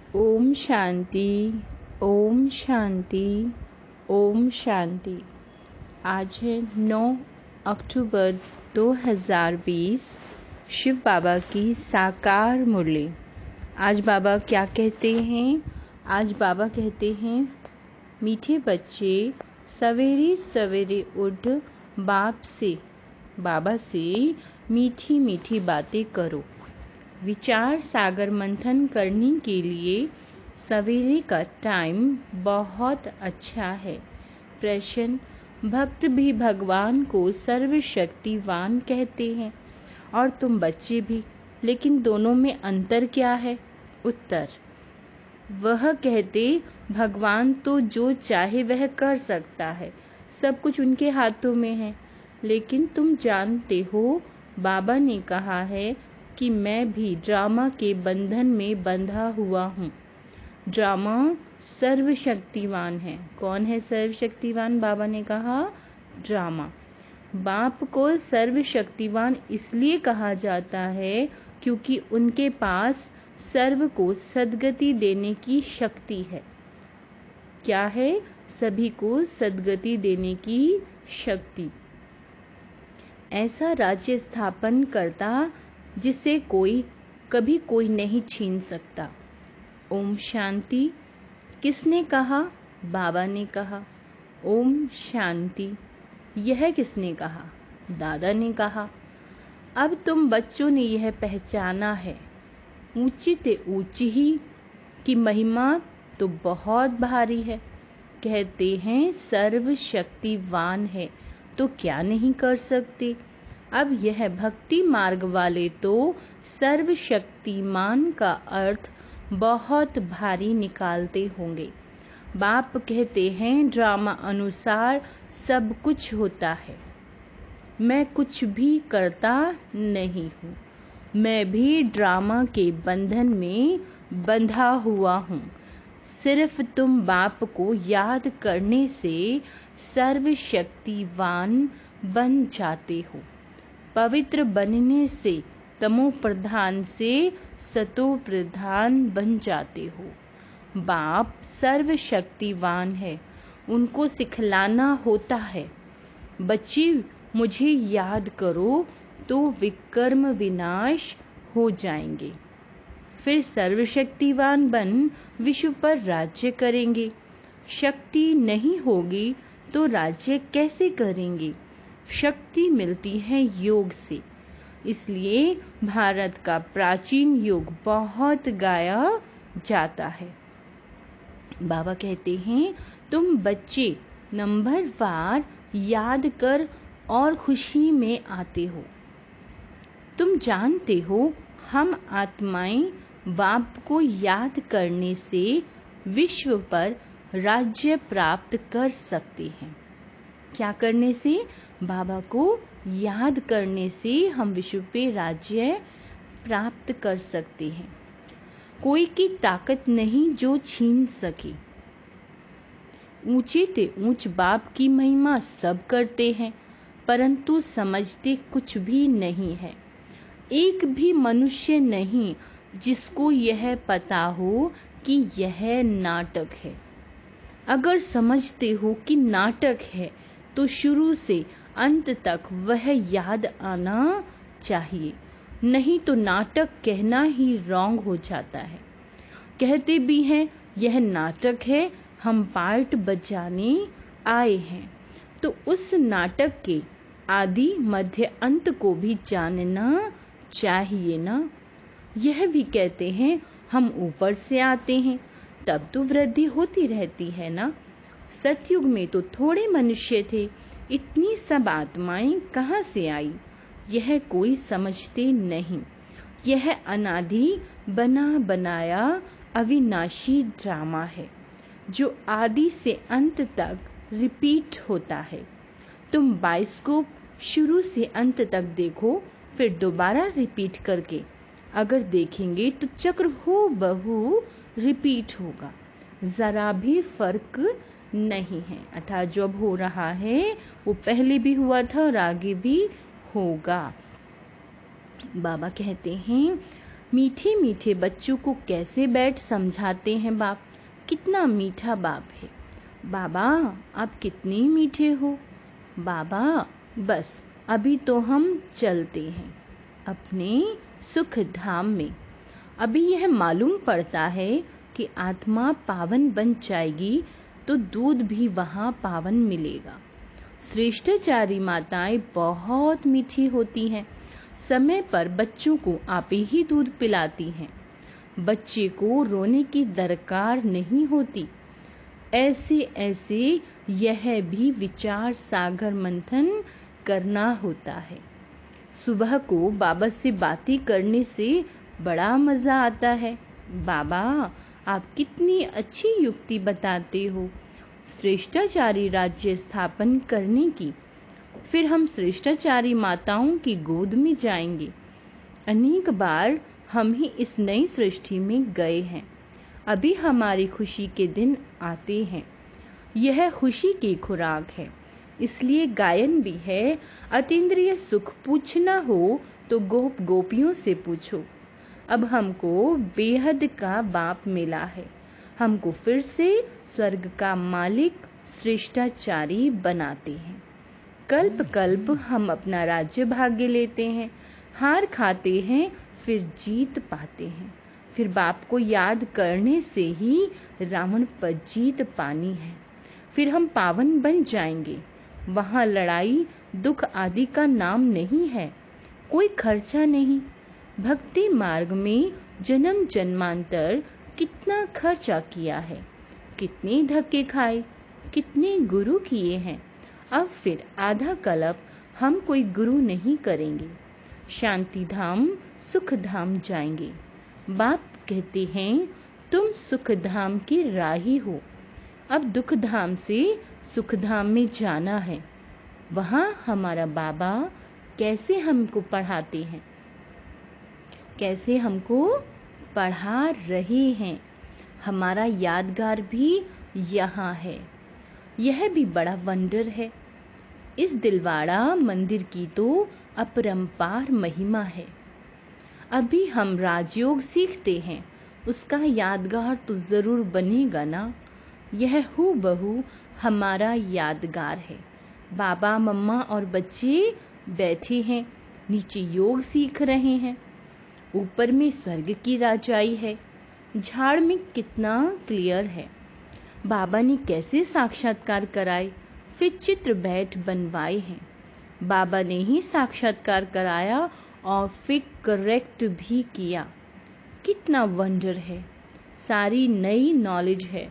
ओम शांति, ओम शांति, ओम शांति। आज है 9 अक्टूबर 2020, शिव बाबा की साकार मुरली। आज बाबा क्या कहते हैं? आज बाबा कहते हैं, मीठे बच्चे सवेरे सवेरे उठ बाबा से मीठी मीठी बातें करो। विचार सागर मंथन करने के लिए सवेरे का टाइम बहुत अच्छा है। प्रश्न, भक्त भी भगवान को सर्वशक्तिवान कहते हैं और तुम बच्चे भी, लेकिन दोनों में अंतर क्या है? उत्तर, वह कहते भगवान तो जो चाहे वह कर सकता है, सब कुछ उनके हाथों में है। लेकिन तुम जानते हो, बाबा ने कहा है कि मैं भी ड्रामा के बंधन में बंधा हुआ हूँ। ड्रामा सर्वशक्तिवान है। कौन है सर्वशक्तिवान? बाबा ने कहा ड्रामा। बाप को सर्वशक्तिवान इसलिए कहा जाता है क्योंकि उनके पास सर्व को सद्गति देने की शक्ति है। क्या है? सभी को सद्गति देने की शक्ति। ऐसा राज्य स्थापन करता जिसे कभी कोई नहीं छीन सकता। ओम शांति। किसने कहा? बाबा ने कहा। ओम शांति। यह किसने कहा? दादा ने कहा। अब तुम बच्चों ने यह पहचाना है, ऊंची ते ऊंची ही की महिमा तो बहुत भारी है। कहते हैं सर्वशक्तिवान है तो क्या नहीं कर सकते। अब यह भक्ति मार्ग वाले तो सर्वशक्तिमान का अर्थ बहुत भारी निकालते होंगे। बाप कहते हैं ड्रामा अनुसार सब कुछ होता है। मैं कुछ भी करता नहीं हूँ, मैं भी ड्रामा के बंधन में बंधा हुआ हूँ। सिर्फ तुम बाप को याद करने से सर्वशक्तिवान बन जाते हो। पवित्र बनने से तमो प्रधान से सतो प्रधान बन जाते हो। बाप सर्वशक्तिवान है, उनको सिखलाना होता है। बच्चे मुझे याद करो तो विकर्म विनाश हो जाएंगे, फिर सर्वशक्तिवान बन विश्व पर राज्य करेंगे। शक्ति नहीं होगी तो राज्य कैसे करेंगे? शक्ति मिलती है योग से। इसलिए भारत का प्राचीन योग बहुत गाया जाता है। बाबा कहते हैं तुम बच्चे नंबरवार याद कर और खुशी में आते हो। तुम जानते हो हम आत्माएं बाप को याद करने से विश्व पर राज्य प्राप्त कर सकते हैं। क्या करने से? बाबा को याद करने से हम विश्व पे राज्य प्राप्त कर सकते हैं। कोई की ताकत नहीं जो छीन सके। ऊंचे ते ऊंच बाप की महिमा सब करते हैं, परंतु समझते कुछ भी नहीं है। एक भी मनुष्य नहीं जिसको यह पता हो कि यह नाटक है। अगर समझते हो कि नाटक है तो शुरू से अंत तक वह याद आना चाहिए, नहीं तो नाटक कहना ही रॉन्ग हो जाता है। कहते भी हैं यह नाटक है, हम पार्ट बजाने आए हैं, तो उस नाटक के आदि मध्य अंत को भी जानना चाहिए ना। यह भी कहते हैं हम ऊपर से आते हैं, तब तो वृद्धि होती रहती है ना। सतयुग में तो थोड़े मनुष्य थे, इतनी सब आत्माएं कहाँ से आई? यह कोई समझते नहीं। यह अनादि बना बनाया अविनाशी ड्रामा है जो आदि से अंत तक रिपीट होता है। तुम बाइस्कोप शुरू से अंत तक देखो, फिर दोबारा रिपीट करके अगर देखेंगे तो चक्र हो बहु रिपीट होगा, जरा भी फर्क नहीं है। अर्थात जो अब हो रहा है वो पहले भी हुआ था और आगे भी होगा। बाबा कहते हैं मीठे मीठे बच्चों को कैसे बैठ समझाते हैं बाप। कितना मीठा बाप है। बाबा आप कितने मीठे हो। बाबा बस अभी तो हम चलते हैं अपने सुख धाम में। अभी यह मालूम पड़ता है कि आत्मा पावन बन जाएगी तो दूध भी वहां पावन मिलेगा। श्रेष्ठाचारी माताएं बहुत मीठी होती हैं। समय पर बच्चों को आप ही दूध पिलाती हैं। बच्चे को रोने की दरकार नहीं होती। ऐसे ऐसे यह भी विचार सागर मंथन करना होता है। सुबह को बाबा से बातें करने से बड़ा मजा आता है। बाबा आप कितनी अच्छी युक्ति बताते हो श्रेष्ठाचारी राज्य स्थापन करने की। फिर हम श्रेष्ठाचारी माताओं की गोद में जाएंगे। अनेक बार हम ही इस नई सृष्टि में गए हैं। अभी हमारी खुशी के दिन आते हैं। यह खुशी की खुराक है, इसलिए गायन भी है। अतीन्द्रिय सुख पूछना हो तो गोप गोपियों से पूछो। अब हमको बेहद का बाप मिला है। हमको फिर से स्वर्ग का मालिक श्रेष्ठाचारी बनाते हैं। कल्प कल्प हम अपना राज्य भाग्य लेते हैं, हार खाते हैं, फिर जीत पाते हैं। फिर बाप को याद करने से ही रावण पर जीत पानी है। फिर हम पावन बन जाएंगे। वहां लड़ाई दुख आदि का नाम नहीं है, कोई खर्चा नहीं। भक्ति मार्ग में जन्म जन्मांतर कितना खर्चा किया है, कितने धक्के खाए, कितने गुरु किए हैं। अब फिर आधा कल्प हम कोई गुरु नहीं करेंगे। शांति धाम सुख धाम जाएंगे। बाप कहते हैं तुम सुख धाम की राही हो। अब दुख धाम से सुख धाम में जाना है। वहां हमारा बाबा कैसे हमको पढ़ाते हैं, कैसे हमको पढ़ा रहे हैं। हमारा यादगार भी यहाँ है। यह भी बड़ा वंडर है। इस दिलवाड़ा मंदिर की तो अपरंपार महिमा है। अभी हम राजयोग सीखते हैं, उसका यादगार तो जरूर बनेगा ना। यह हूबहू हमारा यादगार है। बाबा मम्मा और बच्चे बैठे हैं, नीचे योग सीख रहे हैं। ऊपर में स्वर्ग की राजाई है। झाड़ में कितना क्लियर है। बाबा ने कैसे साक्षात्कार कराए, फिर चित्र बैठ बनवाए हैं। बाबा ने ही साक्षात्कार कराया और फिर करेक्ट भी किया। कितना वंडर है। सारी नई नॉलेज है।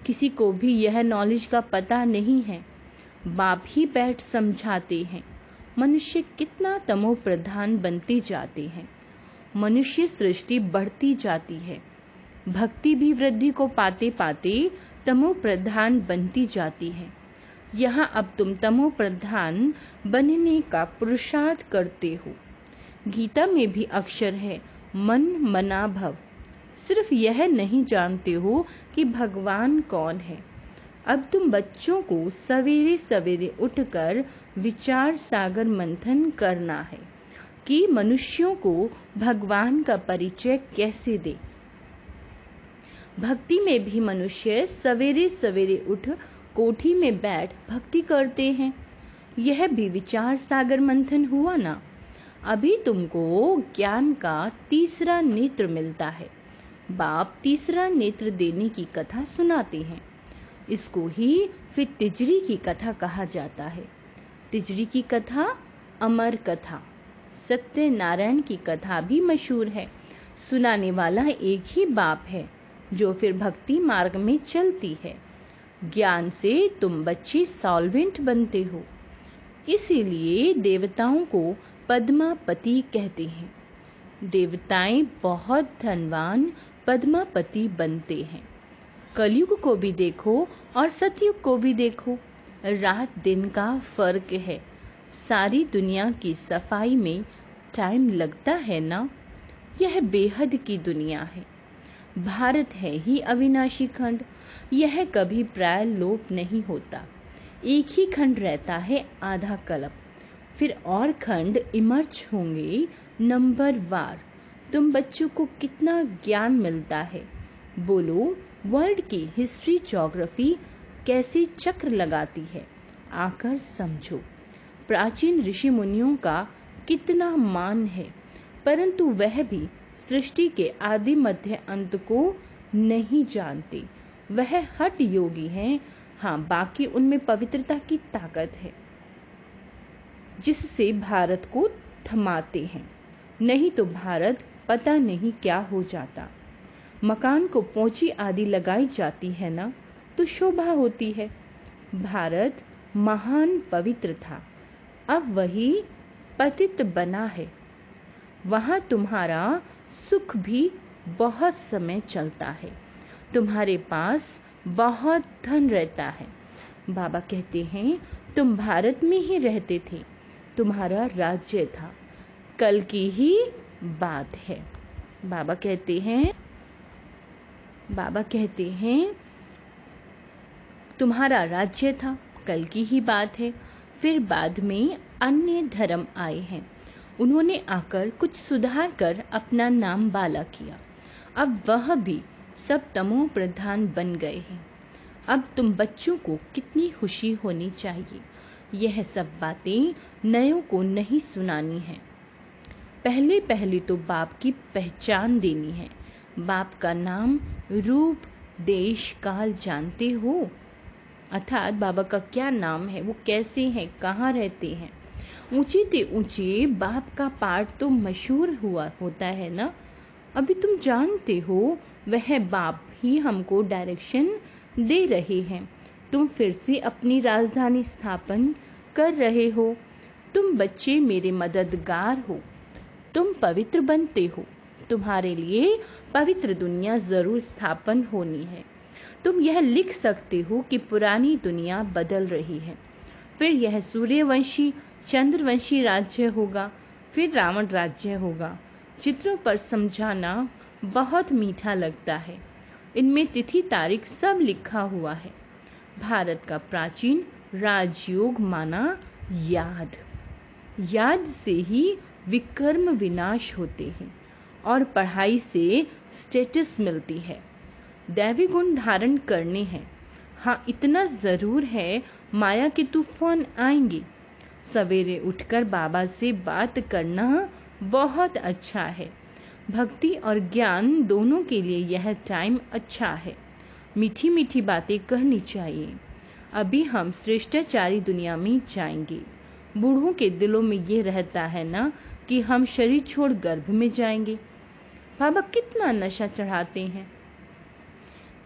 किसी को भी यह नॉलेज का पता नहीं है। बाप ही बैठ समझाते हैं। मनुष्य कितना तमो प्रधान बनते जाते हैं। मनुष्य सृष्टि बढ़ती जाती है। भक्ति भी वृद्धि को पाते पाते तमो प्रधान बनती जाती है। यहाँ अब तुम तमो प्रधान बनने का पुरुषार्थ करते हो। गीता में भी अक्षर है मन मना भव। सिर्फ यह नहीं जानते हो कि भगवान कौन है। अब तुम बच्चों को सवेरे सवेरे उठकर विचार सागर मंथन करना है कि मनुष्यों को भगवान का परिचय कैसे दे। भक्ति में भी मनुष्य सवेरे सवेरे उठ कोठी में बैठ भक्ति करते हैं। यह भी विचार सागर मंथन हुआ ना। अभी तुमको ज्ञान का तीसरा नेत्र मिलता है। बाप तीसरा नेत्र देने की कथा सुनाते हैं। इसको ही फिर तिजरी की कथा कहा जाता है। तिजरी की कथा अमर कथा। सत्यनारायण की कथा भी मशहूर है। सुनाने वाला एक ही बाप है जो फिर भक्ति मार्ग में चलती है। ज्ञान से तुम बच्चे सॉल्वेंट बनते हो। इसीलिए देवताओं को पद्मापति कहते हैं। देवताएं बहुत धनवान पद्मापति बनते हैं। कलयुग को भी देखो और सतयुग को भी देखो, रात दिन का फर्क है। सारी दुनिया की सफाई में टाइम लगता है ना। यह बेहद की दुनिया है। भारत है ही अविनाशी खंड। यह कभी प्राय लोप नहीं होता। एक ही खंड रहता है आधा कल्प। फिर और खंड इमर्ज होंगे नंबर वार। तुम बच्चों को कितना ज्ञान मिलता है। बोलो, वर्ल्ड की हिस्ट्री ज्योग्राफी कैसे चक्र लगाती है, आकर समझो। प्राचीन ऋषि मुनियों का कितना मान है, परंतु वह भी सृष्टि के आदि मध्य अंत को नहीं जानते। वह हठ योगी हैं। हाँ, बाकी उनमें पवित्रता की ताकत है जिससे भारत को थमाते हैं, नहीं तो भारत पता नहीं क्या हो जाता। मकान को पोंची आदि लगाई जाती है ना, तो शोभा होती है। भारत महान पवित्र था, अब वही पतित बना है। वहां तुम्हारा सुख भी बहुत समय चलता है, तुम्हारे पास बहुत धन रहता है। बाबा कहते हैं, तुम भारत में ही रहते थे, तुम्हारा राज्य था, कल की ही बात है। बाबा कहते हैं तुम्हारा राज्य था, कल की ही बात है। फिर बाद में अन्य धर्म आए हैं, उन्होंने आकर कुछ सुधार कर अपना नाम बाला किया। अब वह भी सब तमो प्रधान बन गए हैं। अब तुम बच्चों को कितनी खुशी होनी चाहिए। यह सब बातें नयों को नहीं सुनानी है। पहले पहले तो बाप की पहचान देनी है। बाप का नाम, रूप, देश, काल जानते हो, अर्थात बाबा का क्या नाम है, वो कैसे हैं, कहाँ रहते हैं। ऊंचे ते ऊंचे बाप का पाठ तो मशहूर होता है ना। अभी तुम जानते हो वह बाप ही हमको डायरेक्शन दे रहे हैं। तुम फिर से अपनी राजधानी स्थापन कर रहे हो। तुम बच्चे मेरे मददगार हो, तुम पवित्र बनते हो। तुम्हारे लिए पवित्र दुनिया जरूर स्थापन होनी है। तुम यह लिख सकते हो कि पुरानी दुनिया बदल रही है, फिर यह सूर्यवंशी चंद्रवंशी राज्य होगा, फिर रावण राज्य होगा। चित्रों पर समझाना बहुत मीठा लगता है। इनमें तिथि तारीख सब लिखा हुआ है। भारत का प्राचीन राजयोग माना याद से ही विकर्म विनाश होते हैं और पढ़ाई से स्टेटस मिलती है। दैवी गुण धारण करने हैं। हाँ, इतना जरूर है, माया के तूफान आएंगे। सवेरे उठकर बाबा से बात करना बहुत अच्छा है। भक्ति और ज्ञान दोनों के लिए यह टाइम अच्छा है। मीठी मीठी बातें करनी चाहिए। अभी हम श्रेष्ठाचारी दुनिया में जाएंगे। बूढ़ों के दिलों में ये रहता है ना कि हम शरीर छोड़ गर्भ में जाएंगे। बाबा कितना नशा चढ़ाते हैं।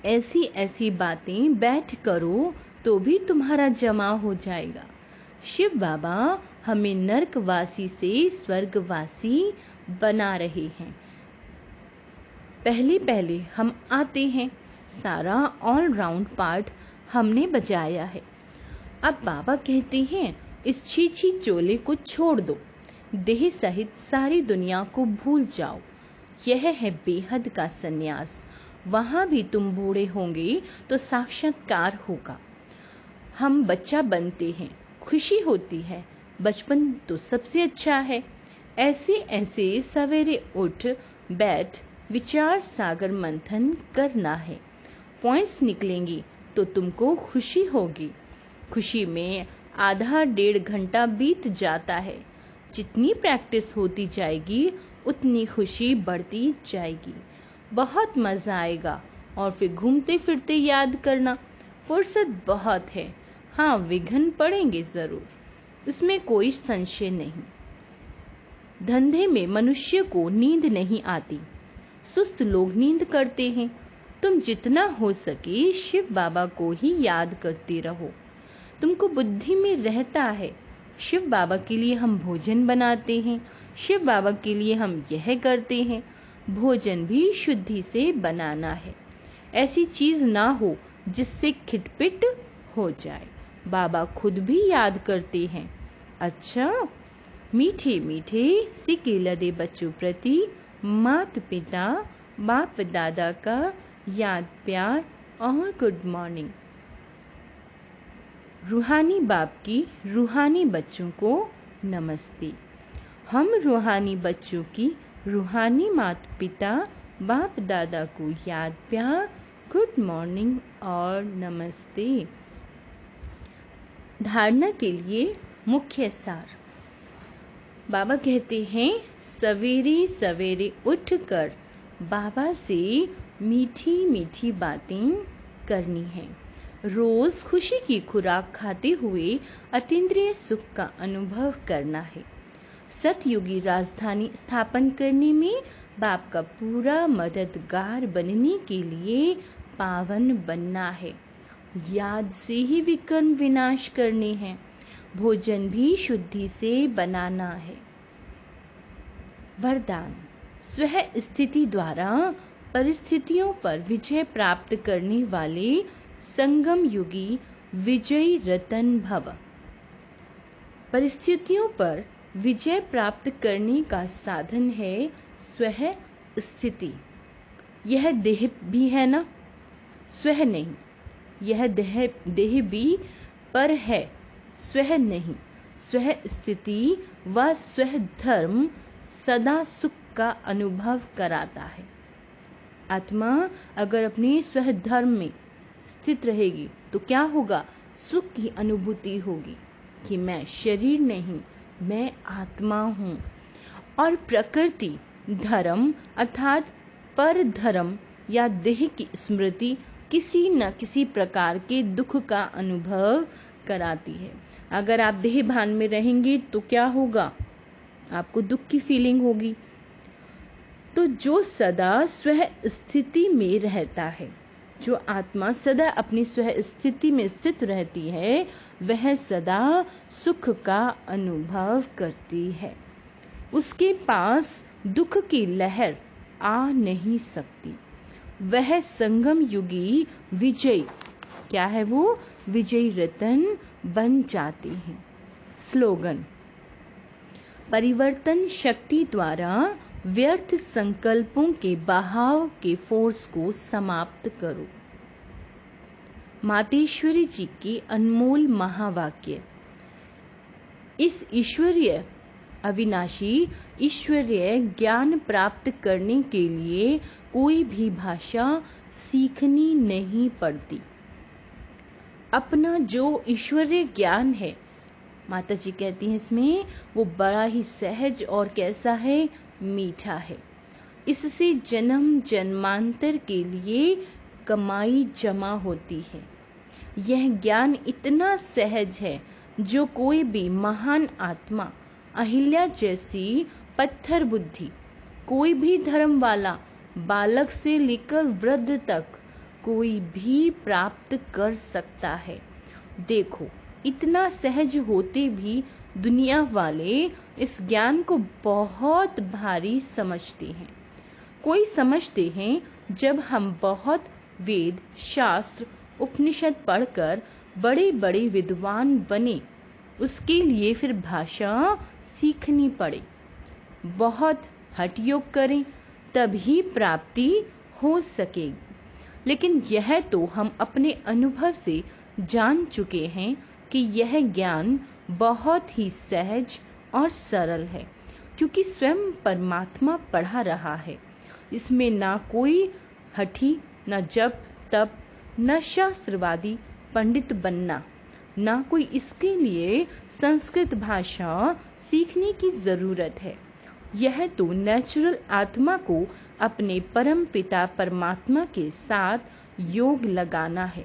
ऐसी ऐसी बातें बैठ करो तो भी तुम्हारा जमा हो जाएगा। शिव बाबा हमें नरकवासी से स्वर्गवासी बना रहे हैं। पहले पहले हम आते हैं, सारा ऑल राउंड पार्ट हमने बजाया है। अब बाबा कहते हैं, इस छीछी चोले को छोड़ दो, देह सहित सारी दुनिया को भूल जाओ। यह है बेहद का सन्यास। वहां भी तुम बूढ़े होंगे तो साक्षात्कार होगा। हम बच्चा बनते हैं, खुशी होती है। बचपन तो सबसे अच्छा है। ऐसे ऐसे सवेरे उठ बैठ विचार सागर मंथन करना है। पॉइंट्स निकलेंगी तो तुमको खुशी होगी। खुशी में आधा डेढ़ घंटा बीत जाता है। जितनी प्रैक्टिस होती जाएगी उतनी खुशी बढ़ती जाएगी। बहुत मजा आएगा और फिर घूमते फिरते याद करना। फुर्सत बहुत है। हाँ, विघ्न पड़ेंगे जरूर, इसमें कोई संशय नहीं। धंधे में मनुष्य को नींद नहीं आती। सुस्त लोग नींद करते हैं। तुम जितना हो सके शिव बाबा को ही याद करते रहो। तुमको बुद्धि में रहता है। शिव बाबा के लिए हम भोजन बनाते हैं, शिव बाबा के लिए हम यह करते हैं। भोजन भी शुद्धि से बनाना है। ऐसी चीज ना हो जिससे खिटपिट हो जाए। बाबा खुद भी याद करते हैं। अच्छा, मीठे मीठे सिक्के लदे बच्चों प्रति माता पिता बाप दादा का याद प्यार और गुड मॉर्निंग। रूहानी बाप की रूहानी बच्चों को नमस्ते। हम रूहानी बच्चों की रूहानी माता पिता बाप दादा को याद प्यार, गुड मॉर्निंग और नमस्ते। धारणा के लिए मुख्य सार। बाबा कहते हैं सवेरे सवेरे उठकर बाबा से मीठी मीठी बातें करनी है। रोज खुशी की खुराक खाते हुए अतीन्द्रिय सुख का अनुभव करना है। सतयुगी राजधानी स्थापन करने में बाप का पूरा मददगार बनने के लिए पावन बनना है। याद से ही विकर्म विनाश करने हैं। भोजन भी शुद्धि से बनाना है। वरदान। स्व स्थिति द्वारा परिस्थितियों पर विजय प्राप्त करने वाले संगम युगी विजयी रतन भव। परिस्थितियों पर विजय प्राप्त करने का साधन है स्व स्थिति। यह देह भी है ना? स्व नहीं, यह देह भी पर है, स्व नहीं। स्व स्थिति व स्व धर्म सदा सुख का अनुभव कराता है। आत्मा अगर अपने स्व धर्म में स्थित रहेगी तो क्या होगा? सुख की अनुभूति होगी कि मैं शरीर नहीं, मैं आत्मा हूँ। और प्रकृति धर्म अर्थात पर धर्म या देह की स्मृति किसी न किसी प्रकार के दुख का अनुभव कराती है। अगर आप देह भान में रहेंगे तो क्या होगा? आपको दुख की फीलिंग होगी। तो जो सदा स्व स्थिति में रहता है, जो आत्मा सदा अपनी स्व स्थिति में स्थित रहती है, वह सदा सुख का अनुभव करती है। उसके पास दुख की लहर आ नहीं सकती। वह संगम युगी विजयी, क्या है वो? विजयी रतन बन जाते हैं। स्लोगन। परिवर्तन शक्ति द्वारा व्यर्थ संकल्पों के बहाव के फोर्स को समाप्त करो। मातेश्वरी जी के अनमोल महावाक्य। इस ईश्वरीय अविनाशी ईश्वरीय ज्ञान प्राप्त करने के लिए कोई भी भाषा सीखनी नहीं पड़ती। अपना जो ईश्वरीय ज्ञान है, माता जी कहती हैं इसमें, वो बड़ा ही सहज और कैसा है? मीठा है। इससे जन्म जन्मांतर के लिए कमाई जमा होती है। यह ज्ञान इतना सहज है जो कोई भी महान आत्मा, अहिल्या जैसी पत्थर बुद्धि, कोई भी धर्म वाला बालक से लेकर वृद्ध तक कोई भी प्राप्त कर सकता है। देखो, इतना सहज होते भी दुनिया वाले इस ज्ञान को बहुत भारी समझते हैं। कोई समझते हैं जब हम बहुत वेद शास्त्र उपनिषद पढ़कर बड़े बड़े विद्वान बने, उसके लिए फिर भाषा सीखनी पड़े, बहुत हठ योग करें तभी प्राप्ति हो सकेगी। लेकिन यह तो हम अपने अनुभव से जान चुके हैं कि यह ज्ञान बहुत ही सहज और सरल है, क्योंकि स्वयं परमात्मा पढ़ा रहा है। इसमें ना कोई हठी, न जप तप, न शास्त्रवादी पंडित बनना, ना कोई इसके लिए संस्कृत भाषा सीखने की जरूरत है। यह तो नेचुरल आत्मा को अपने परम पिता परमात्मा के साथ योग लगाना है।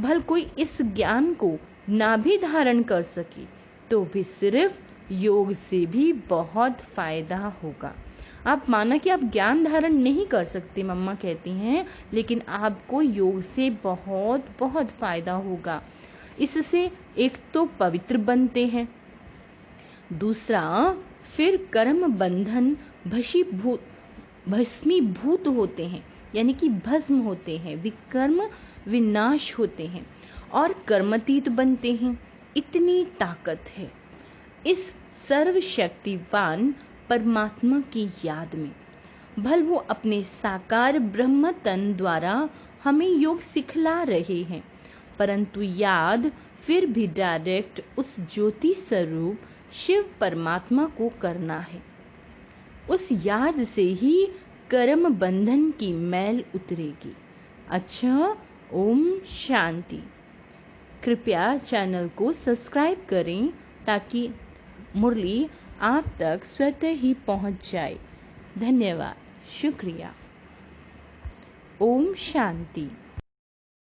भल कोई इस ज्ञान को ना भी धारण कर सके तो भी सिर्फ योग से भी बहुत फायदा होगा। आप माना कि आप ज्ञान धारण नहीं कर सकते, मम्मा कहती हैं, लेकिन आपको योग से बहुत बहुत फायदा होगा। इससे एक तो पवित्र बनते हैं, दूसरा फिर कर्म बंधन भस्मीभूत होते हैं, यानी कि भस्म होते हैं, विकर्म विनाश होते हैं और कर्मातीत बनते हैं। इतनी ताकत है इस सर्वशक्तिवान परमात्मा की याद में। भल वो अपने साकार ब्रह्म तन द्वारा हमें योग सिखला रहे हैं, परंतु याद फिर भी डायरेक्ट उस ज्योति स्वरूप शिव परमात्मा को करना है। उस याद से ही कर्म बंधन की मैल उतरेगी। अच्छा, ओम शांति। कृपया चैनल को सब्सक्राइब करें ताकि मुरली आप तक स्वतः ही पहुंच जाए। धन्यवाद, शुक्रिया। ओम शांति।